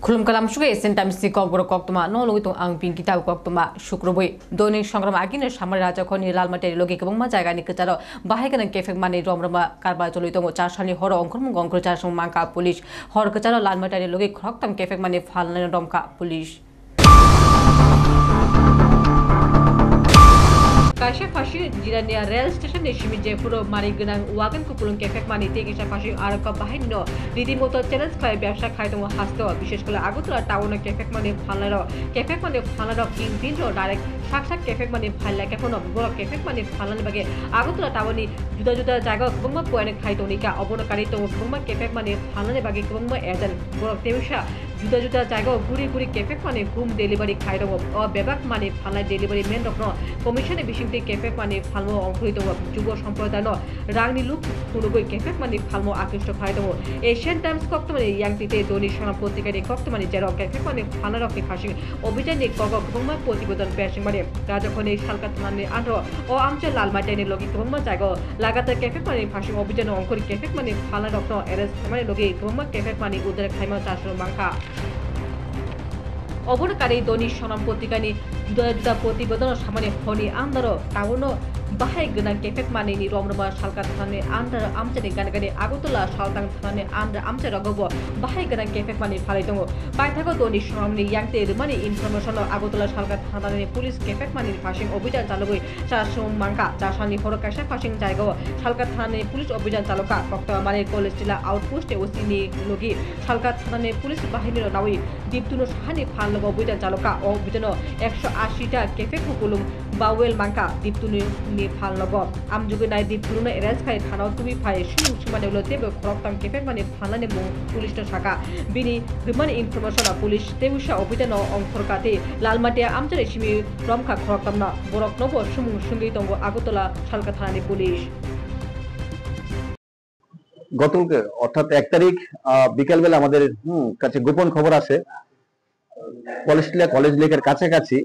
Khulum kalam suge esen time si kok boro kok toma no logi tong ang pin kitab kok toma shukroboi doni সংগ্রাম agine samar raja khoni lalmate logi kebong ma jaga ni kecharo bahai kana kefek mani romroma karba choli tong 4 sali horo ongkhormung ongkhor 4 song mangka police hor kecharo lalmate logi khok tam kefek mani falna romka police Kaisha fashi jirania rail station ne shimi jepuro mari gunang wagan kupulung kefek mani te kaisha fashi araka bahin no rীতিমতো challenge খায় ব্যবসা খায় তো হাসতো বিশেষ করে আগতলা টাউনে কেফেক মানে ফালার kingpin ও direct সাকসাক কেফেক মানে ফাইলা কেফন বড় কেফেক মানে ফালানি বাগে আগতলা টাউনি जुदा जुदा জায়গা গোবংমা পয়নে খায় তো নিকা অবনকারী তো গোবংমা কেফেক মানে ফালানি বাগে গোবংমা এজন বড় তেউসা जुदा जुदा জায়গা গুড়ি গুড়ি কেফেক মানে হোম ডেলিভারি খায় তো ও বেবাক মানে ফালাই ডেলিভারি মেন রকম কমিশনে বিশিংতে কেফেক মানে ফালমো অংশরিত যুব সম্প্রদায় রাংনি লুক কুনুগই কেফেক মানে ফালমো আকৃষ্ট খায় তো এশিয়ান টাইমস কক্তমানি ইয়াংতিতে দৈনিক সংগ্রাম পত্রিকার কক্তমানি জের কেফেক মানে ফানারকে ফাঁসি অভিযানে কক গোবংমা প্রতিবেদন পেশিং মানে রাজখন এই সালকা থানানি আন্ধ্র ও আমচে লালমাটাইনি লগি গোবংমা জায়গা লাগাতার কেফেক মানে ফাঁসি অভিযান অঙ্করি কেফেক মানে ফানারক এরেস্ট মানে লগি গোবংমা কেফেক মানে উদ্ধার খাইমা চাষর মাংখা অবনকারী দৈনিক সংগ্রাম পত্রিকানি जुदा जुदा प्रतिवेदन सामान्य हनि आमदार टाउन बाहाय गोनां केफेक मानिनि रमरमा सालका थानानि आमदार आमचानि गानगानि आगरतला सालदां थानानि आमदार आमचा रगबो बाहाय गोनां केफेक मानि फालै दङ बायथागो दৈনিক সংগ্রামनि यांते रिमानि इनफरमेशन आगरतला सालका थानानि पुलिस केफेक मानिनि फासिं अभियान चालुबै चारसुं मांका चारसानि हर कायसा फासिं जायगाव सालका थानानि पुलिस अभियान चालुका कक्तमारि कलेज जिल्ला आउटपोस्ट ओसिनि लोगि सालका थानानि पुलिस बाहिनीर नावि दीप्तुनु साहानि फालग अभियान चालुका अभियान 180টা কেফেক হুকুলুম বাওয়েল মাংকা দীপ্তুনি নি ফাল লগ আমজুগে নাই দীপ্তুনো এরেঞ্জ খাই থানাও তুমি ফাই সুমু সুমানে উলতে খরকতাম কেফেক মানে ফালানে মু পুলিশ সাকা বিনি রিমানি ইনফরমেশন পুলিশ তেউসা অভিযান অংখরকাতে লালমাটিয়া আমজারে সিমি রমখা খরকতাম না বরক নব সুমু সঙ্গী তঙ্গ আগরতলা সালকা থানানি পুলিশ গতকালকে অর্থাৎ 1 তারিখ বিকেলবেলা আমাদের কাছে গোপন খবর আছে কলেজটিলা কলেজ লেকের কাছাকাছি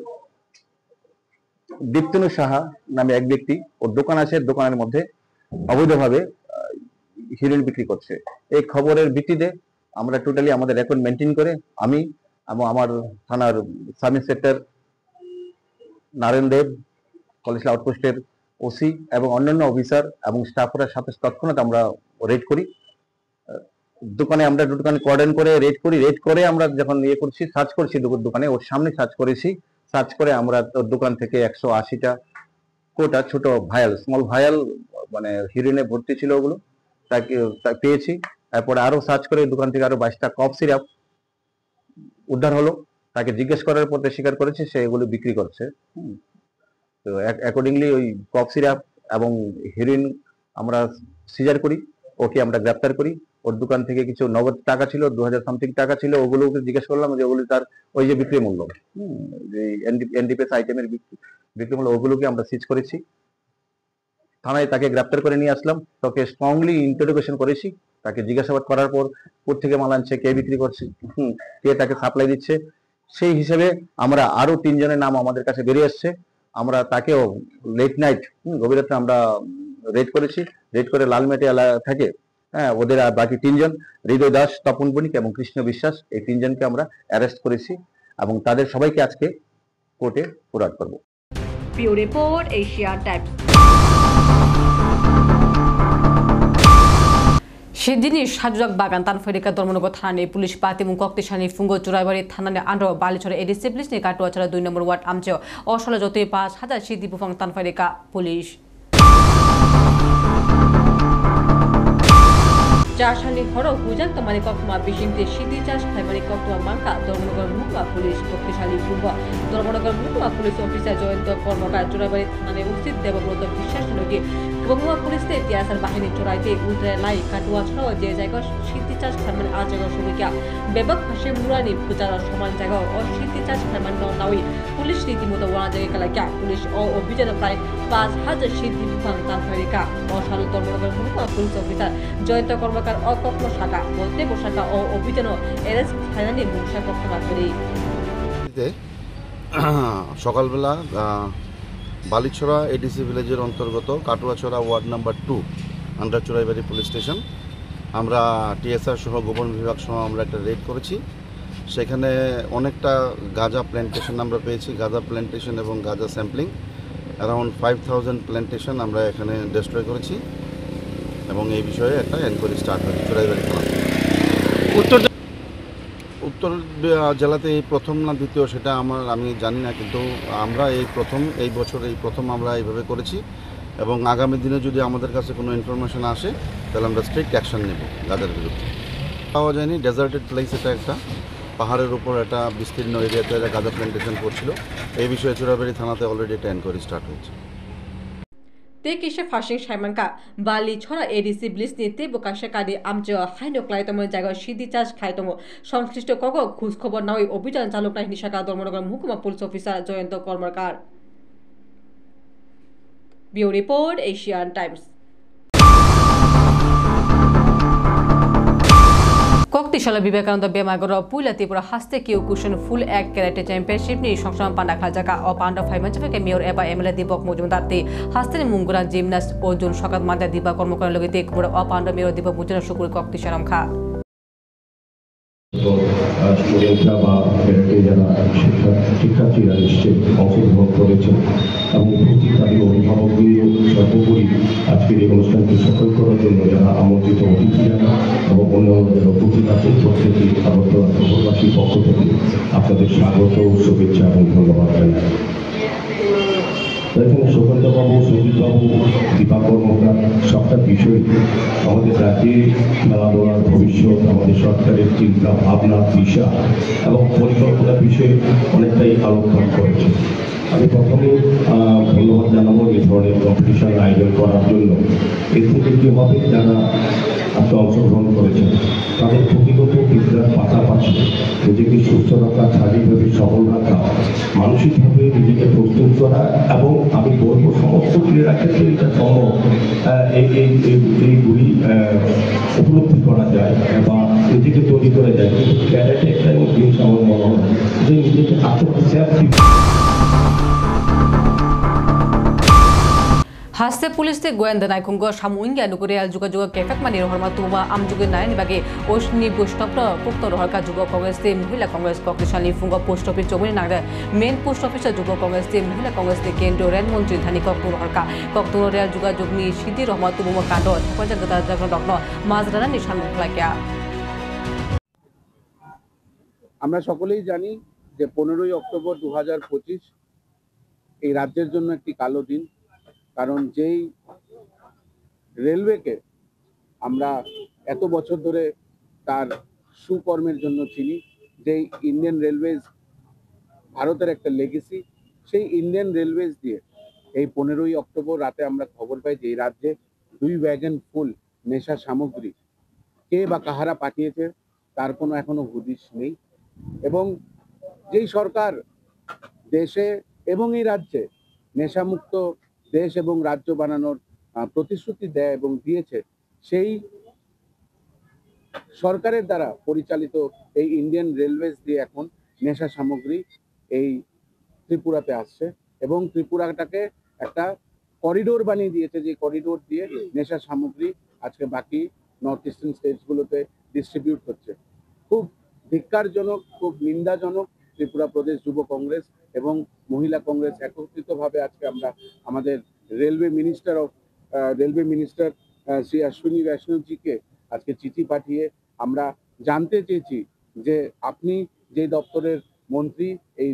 দীপ্তনু সাহা নামে এক ব্যক্তি ওর দোকান আছে দোকানের মধ্যে অবৈধভাবে হিরোইন বিক্রি করছে এই খবরের ভিত্তিতে আমরা টোটালি আমাদের রেকর্ড মেইনটেইন করে আমি এবং আমার থানার সাব ইন্সপেক্টর নারায়ণ দেব কলেজ আউটপোস্টের ওসি এবং অন্যান্য অফিসার এবং স্টাফরা সাথে তৎক্ষণাৎ আমরা রেড করি দোকানে আমরা দোকানে কোঅর্ডিনেট করে রেড করে আমরা যখন করছি সার্চ করছি দোকানে ওর সামনে সার্চ করেছি সার্চ করে আমরা দোকান থেকে 180টা কোটা ছোট ভায়াল স্মল ভায়াল মানে হিরোইনে ভর্তি ছিল ওগুলো তাকে পেয়েছি তারপরে আরো সার্চ করে দোকান থেকে আরো 22টা কফ সিরাপ উদ্ধার হলো তাকে জিজ্ঞেস করার পর স্বীকার করেছে সে এগুলো বিক্রি করছে তো অ্যাকর্ডিংলি ওই কফ সিরাপ এবং হিরোইন আমরা সিজার করি ওকে আমরা গ্রেফতার করি ওর দোকান থেকে কিছু নগদ টাকা ছিল 2000 সামথিং টাকা ছিল ওগুলোকে জিজ্ঞেস করলাম যে ওগুলো তার ওই যে বিক্রি মূল্য যে এনডিপিএস আইটেমের বিক্রি মূল্য ওগুলোকে আমরা সিজ করেছি থানায় তাকে গ্রেফতার করে নিয়ে আসলাম তাকে স্ট্রংলি ইন্টারোগেশন করেছি তাকে জিজ্ঞাসাবাদ করার পর কোথা থেকে মাল আনছে কে বিক্রি করছে কে তাকে সাপ্লাই দিচ্ছে সেই হিসেবে আমরা আরো 3 জনের নাম আমাদের কাছে বেরিয়ে আসছে আমরা তাকেও লেট নাইট গভীর রাতে আমরা রেড করেছি রেড করে লালমাটি এলাকা থেকে ওদের আর বাকি 3 জন হৃদয় দাস তপন বণিক এবং কৃষ্ণ বিশ্বাস এই 3 জনকে আমরা অ্যারেস্ট করেছি এবং তাদের সবাইকে আজকে কোর্টে ফরওয়ার্ড করব পিও রিপোর্ট এশিয়ান টাইমস সেদিনই সাজুজাক বাগান তানফারিকা ধর্মনগর থানানি পুলিশ পাতিমু কক্তেশানি ফুঙ্গো চুরাইবাড়ি থানানি আন্ড্র বালিছড়া এডিসি পুলিশ নি কাটুয়াছড়া 2 নম্বর ওয়ার্ড আমচে অসলা যতই 5000 সিদ্ধি বুফাং তানফারিকা পুলিশ চারশালি হরো হুজাক তমানি কক্তমা বিশিংতে সিদ্ধি চাষ খাইমানি কক্তমা মাংকা ধর্মনগর মুকুয়া পুলিশ শক্তিশালী ফুঙ্গ ধর্মনগর মুকুয়া পুলিশ অফিসার জয়ন্ত কর্মকার চোরাইবাড়ি থানায় উপস্থিত দেবব্রত বিশ্বাস লোকে গঙ্গুয়া পুলিশতে টিয়াসার বাহিনী চোরাইতে উদ্রে লাই কাটুয়া ছাড়াও যে জায়গা সিদ্ধি চাষ খাইমানি আ জায়গা সুবিকা বেবাক ভাষে মুরানি পূজার সমান জায়গা ও সিদ্ধি চাষ খাইমানি নাওই পুলিশ রীতিমতো ওয়ানা জায়গা কালাইকা পুলিশ ও অভিযানে প্রায় 5000 সিদ্ধি বুফাং তানফারিকা অসালু ধর্মনগর মুকুয়া পুলিশ অফিসার জয়ন্ত কর্মকার অকক্ষ শাখা বলতে বসাকা ও অভিযান এরেস্ট থানানি মুংসা কক্তমা করি সকালবেলা বালিছড়া এডিসি ভিলেজের অন্তর্গত Katuachhara ward number 2 under Choraibari police station আমরা টিএসআর সহ গোপন বিভাগ সহ আমরা একটা রেড করেছি সেখানে অনেকটা গাঁজা প্ল্যান্টেশন আমরা পেয়েছি। গাঁজা প্ল্যান্টেশন এবং গাঁজা স্যাম্পলিং অ্যারাউন্ড 5000 প্ল্যান্টেশন আমরা এখানে ডেস্ট্রয় করেছি এবং এই বিষয়ে একটা এনকোয়ারি স্টার্ট হয়েছে চোরাইবাড়ি থানা। উত্তর জেলাতে এই প্রথম না দ্বিতীয় সেটা আমি জানি না, কিন্তু আমরা এই বছর প্রথম আমরা এইভাবে করেছি এবং আগামী দিনে যদি আমাদের কাছে কোনো ইনফরমেশন আসে তাহলে আমরা স্ট্রিক্ট অ্যাকশন নেব গাঁজার বিরুদ্ধে। পাওয়া যায়নি, ডেজার্টেড প্লেস, এটা একটা পাহাড়ের উপর একটা বিস্তীর্ণ এরিয়াতে গাঁজা প্ল্যান্টেশন করছিল। এই বিষয়ে চোরাইবাড়ি থানাতে অলরেডি একটা এনকোয়ারি স্টার্ট হয়েছে। Tekisha fashing Shaimanka, Bali Chora ADC Bliss Nite Bokasha Kadi Amjo, Hino Klaitomo Jago, Shidi Chas Kaitomo, সংশ্লিষ্ট Kogo, Kus খবর নয় অভিযান চালক নাই নিশাকা ধর্মনগর মহকুমা police officer Jayanta Karmakar. Bureau report, Asian Times. Koktishala Vivekananda Bemagoro Pula Tripura Haste Kyokushin Full Act Karate Championship ni Songsam Pandakha Jaga o Panda Phaimanchake Mayor Eba MLA Dibok Mujumdar te Haste Munguran Gymnast Ojun Shokat Mada Diba Kormokar Logite Kubura o Panda Mayor Dibok Mujumdar Shukuri Koktisharam Kha স্টুডেন্টরা বা যারা শিক্ষার্থীরা এসে অংশগ্রহণ করেছেন এবং উপস্থিত তাদের অভিভাবকবৃন্দ সর্বোপরি আজকের এই অনুষ্ঠানকে সফল করার জন্য যারা আমন্ত্রিত অতিথিরা এবং অন্যান্য যারা উপস্থিত আছেন প্রত্যেকেই আগরতলা শহরবাসীর পক্ষ থেকে আপনাদের স্বাগত, শুভেচ্ছা এবং ধন্যবাদ জানাই। এখানে সুকান্তবাবু, সঞ্জিতবাবু, দীপা কর্মকার সবটা বিষয় আমাদের রাজ্যে খেলাধুলার ভবিষ্যৎ, আমাদের সরকারের চিন্তা ভাবনা, দিশা এবং পরিকল্পনার বিষয়ে অনেকটাই আলোকপাত করেছে। আমি প্রথমে ধন্যবাদ জানাবো এই ধরনের কম্পিটিশন আয়োজন করার জন্য। এর থেকে কী হবে, যারা আজকে অংশগ্রহণ করেছেন তাদের প্রতিগত বিদ্যার পাশাপাশি নিজেকে সুস্থ রাখা, শারীরিকভাবে সবল রাখা, মানসিকভাবে নিজেকে প্রস্তুত করা এবং আমি বলবো সমস্ত ক্রীড়া ক্ষেত্রে এটা সম্ভব এইগুলি উপলব্ধি করা যায় বা নিজেকে তৈরি করা যায়। কিন্তু ক্যারেটে একটা জিনিস আমার মনে হয় যে নিজেকে আত্মবিশ্বাস Haste Police te Goenda Naikungo Shamuinga Nukureal Juga Juga Kefek Mani Horma Tuma Amjuga Nine Bagi Oshni Bushtopra Puktor Horka Juga Congress Team Hila Congress Kokishali Funga Post Office Jomini Nagda Main Post Office Juga Congress Team Hila Congress te Kendo Ren Montri Thani Koktur Horka Koktur Real Juga Jugni Shidi Rohma Tuma Kado Pajagata Jagno Dokno Mazrana Nishan Muklakya আমরা সকলেই জানি যে 15ই October 2025 এই রাজ্যের জন্য একটি কালো দিন। কারণ যেই রেলওয়েকে আমরা এত বছর ধরে তার সুকর্মের জন্য চিনি, যেই ইন্ডিয়ান রেলওয়েজ ভারতের একটা লেগেসি, সেই ইন্ডিয়ান রেলওয়েজ দিয়ে এই 15ই অক্টোবর রাতে আমরা খবর পাই যে এই রাজ্যে 2 ওয়াগন ফুল নেশা সামগ্রী কে বা কাহারা পাঠিয়েছে তার কোনো এখনো হুদিস নেই। এবং যেই সরকার দেশে এবং এই রাজ্যে নেশামুক্ত দেশ এবং রাজ্য বানানোর প্রতিশ্রুতি দেয় এবং দিয়েছে, সেই সরকারের দ্বারা পরিচালিত এই ইন্ডিয়ান রেলওয়েজ দিয়ে এখন নেশা সামগ্রী এই ত্রিপুরাতে আসছে এবং ত্রিপুরাটাকে একটা করিডোর বানিয়ে দিয়েছে, যে করিডোর দিয়ে নেশা সামগ্রী আজকে বাকি নর্থ ইস্টার্ন স্টেটসগুলোতে ডিস্ট্রিবিউট হচ্ছে। খুব ধিক্কারজনক, খুব নিন্দাজনক। ত্রিপুরা প্রদেশ যুব কংগ্রেস এবং মহিলা কংগ্রেস একত্রিতভাবে আজকে আমরা আমাদের রেলওয়ে মিনিস্টার শ্রী অশ্বিনী বৈষ্ণবজিকে আজকে চিঠি পাঠিয়ে আমরা জানতে চেয়েছি যে আপনি যে দপ্তরের মন্ত্রী, এই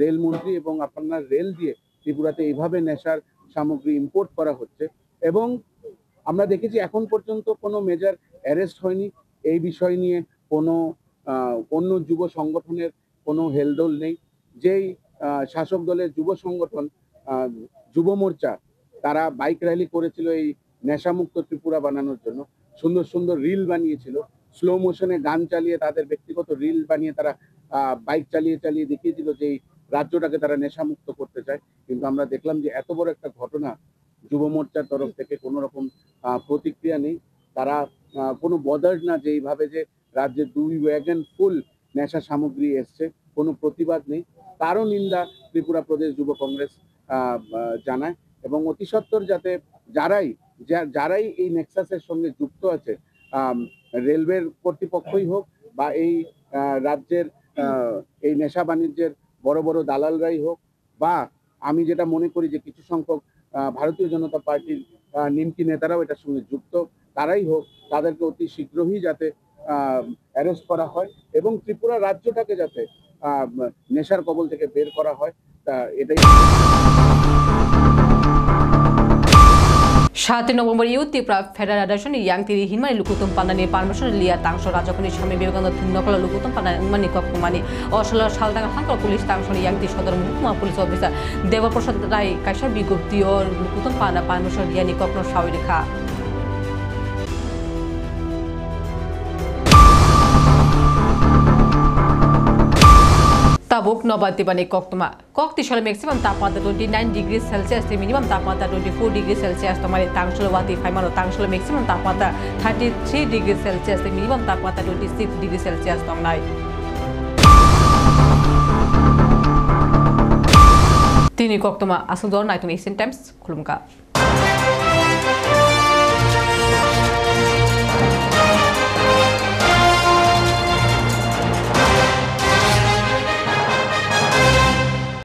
রেল মন্ত্রী, এবং আপনার রেল দিয়ে ত্রিপুরাতে এইভাবে নেশার সামগ্রী ইম্পোর্ট করা হচ্ছে এবং আমরা দেখেছি এখন পর্যন্ত কোনো মেজর অ্যারেস্ট হয়নি। এই বিষয় নিয়ে কোনো অন্য যুব সংগঠনের কোনো হেলদোল নেই। যেই শাসক দলের যুব সংগঠন যুব মোর্চা, তারা বাইক র্যালি করেছিল এই নেশামুক্ত ত্রিপুরা বানানোর জন্য, সুন্দর সুন্দর রিল বানিয়েছিল, স্লো মোশনে গান চালিয়ে তাদের ব্যক্তিগত রিল বানিয়ে তারা বাইক চালিয়ে চালিয়ে দেখিয়েছিল যে এই রাজ্যটাকে তারা নেশামুক্ত করতে চায়। কিন্তু আমরা দেখলাম যে এত বড় একটা ঘটনা, যুব মোর্চার তরফ থেকে কোনো রকম প্রতিক্রিয়া নেই। তারা কোনো বদার্ড না যে এইভাবে যে রাজ্যে 2 ওয়াগন ফুল নেশা সামগ্রী এসছে, কোনো প্রতিবাদ নেই। তারও নিন্দা ত্রিপুরা প্রদেশ যুব কংগ্রেস জানায় এবং অতি সত্বর যাতে যারাই এই নেক্সাসের সঙ্গে যুক্ত আছে, রেলওয়ের কর্তৃপক্ষই হোক বা এই রাজ্যের এই নেশা বাণিজ্যের বড় বড় দালালরাই হোক, বা আমি যেটা মনে করি যে কিছু সংখ্যক ভারতীয় জনতা পার্টির নিমকি নেতারাও এটার সঙ্গে যুক্ত, তারাই হোক, তাদেরকে অতি শীঘ্রই যাতে অ্যারেস্ট করা হয় এবং ত্রিপুরা রাজ্যটাকে যাতে নেশার কবল থেকে বের করা হয়, এটাই। 7 November Youth Tripura Federal Federation yang tiri hinmani lukutum panani permission liya tangso rajakoni Swami Vivekananda Thinnokala lukutum panani kokkumani Oslo Saldanga Hankal Police tangso yang ti Sodor Muhkuma Police Officer Devaprasad Rai kaisa bigopti or lukutum pana permission liya ni kokno sawirikha Tabuk Nobatibani Koktuma. Kokti shall maximum tapmata 29 degrees Celsius, the minimum tapmata 24 degrees Celsius, the Mari Tangsulawati, Famano Tangsul maximum tapmata 33 degrees Celsius, the minimum tapmata 26 degrees Celsius, the night. Tini Koktuma, Asudor, Night on Asian Times, Kulumka.